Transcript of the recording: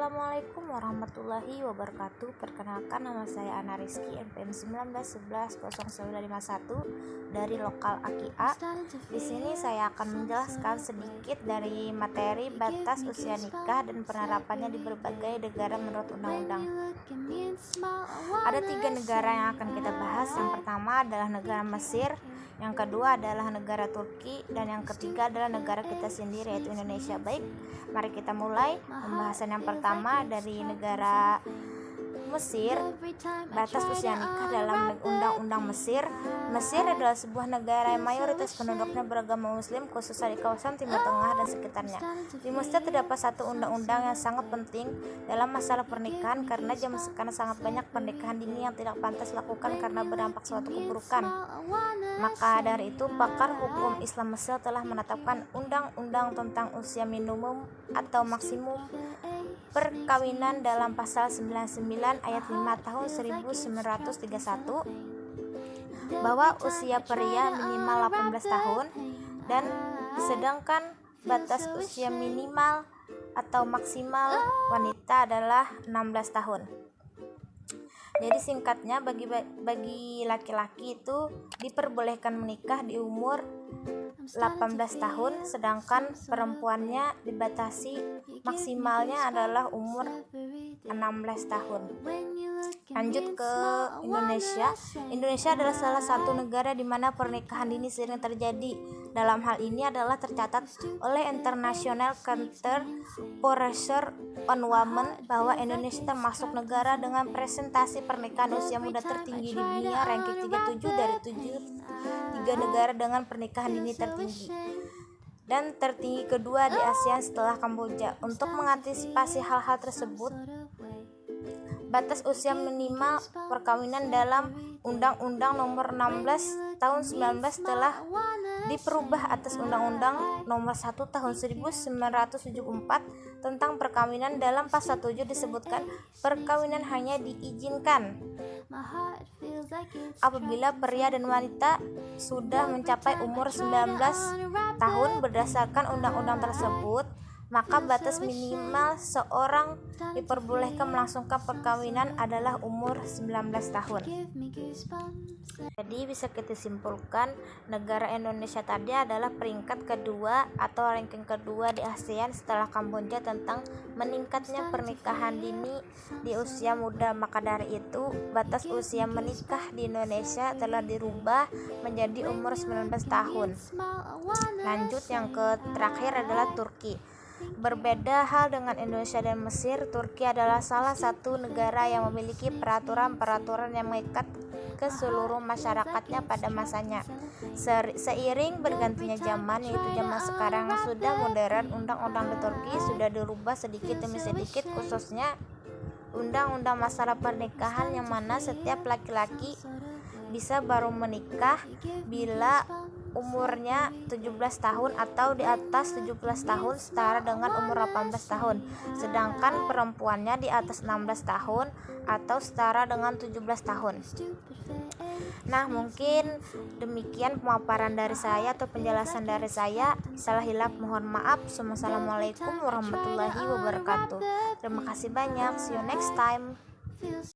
Assalamualaikum warahmatullahi wabarakatuh. Perkenalkan, nama saya Ana Rizky, NPM 19110151 dari lokal AKIA. Di sini saya akan menjelaskan sedikit dari materi batas usia nikah dan penerapannya di berbagai negara menurut undang-undang. Ada 3 negara yang akan kita bahas. Yang pertama adalah negara Mesir, yang kedua adalah negara Turki, dan yang ketiga adalah negara kita sendiri, yaitu Indonesia. Baik, mari kita mulai pembahasan yang pertama dari negara Mesir. Batas usia nikah dalam undang-undang Mesir. Mesir adalah sebuah negara yang mayoritas penduduknya beragama Muslim, khususnya di kawasan Timur Tengah dan sekitarnya. Di Mesir terdapat satu undang-undang yang sangat penting dalam masalah pernikahan, karena zaman sekarang sangat banyak pernikahan dini yang tidak pantas dilakukan karena berdampak suatu keburukan. Maka dari itu, pakar hukum Islam Mesir telah menetapkan undang-undang tentang usia minimum atau maksimum perkawinan dalam pasal 99 ayat 5 tahun 1931 bahwa usia pria minimal 18 tahun dan sedangkan batas usia minimal atau maksimal wanita adalah 16 tahun. Jadi singkatnya, bagi laki-laki itu diperbolehkan menikah di umur 18 tahun, sedangkan perempuannya dibatasi maksimalnya adalah umur 16 tahun. Lanjut ke Indonesia. Indonesia adalah salah satu negara di mana pernikahan dini sering terjadi. Dalam hal ini adalah tercatat oleh International Center for Research on Women bahwa Indonesia termasuk negara dengan presentasi pernikahan usia muda tertinggi di dunia, ranking 37 dari 3 negara dengan pernikahan dini tertinggi dan tertinggi kedua di ASEAN setelah Kamboja. Untuk mengantisipasi hal-hal tersebut, batas usia minimal perkawinan dalam Undang-Undang Nomor 16 Tahun 19 telah diperubah atas Undang-Undang Nomor 1 Tahun 1974 tentang perkawinan. Dalam pasal 7 disebutkan perkawinan hanya diizinkan apabila pria dan wanita sudah mencapai umur 19 tahun. Berdasarkan undang-undang tersebut, maka batas minimal seorang diperbolehkan melangsungkan perkawinan adalah umur 19 tahun. Jadi bisa kita simpulkan, negara Indonesia tadi adalah peringkat kedua atau ranking kedua di ASEAN setelah Kamboja tentang meningkatnya pernikahan dini di usia muda. Maka dari itu, batas usia menikah di Indonesia telah dirubah menjadi umur 19 tahun. Lanjut, yang terakhir adalah Turki. Berbeda hal dengan Indonesia dan Mesir, Turki adalah salah satu negara yang memiliki peraturan-peraturan yang mengikat ke seluruh masyarakatnya pada masanya. Seiring bergantinya zaman, yaitu zaman sekarang sudah modern, undang-undang di Turki sudah dirubah sedikit demi sedikit, khususnya undang-undang masalah pernikahan, yang mana setiap laki-laki bisa baru menikah bila umurnya 17 tahun atau di atas 17 tahun setara dengan umur 18 tahun, sedangkan perempuannya di atas 16 tahun atau setara dengan 17 tahun. Nah, mungkin demikian pemaparan dari saya atau penjelasan dari saya. Salah hilaf mohon maaf. Assalamualaikum warahmatullahi wabarakatuh. Terima kasih banyak. See you next time.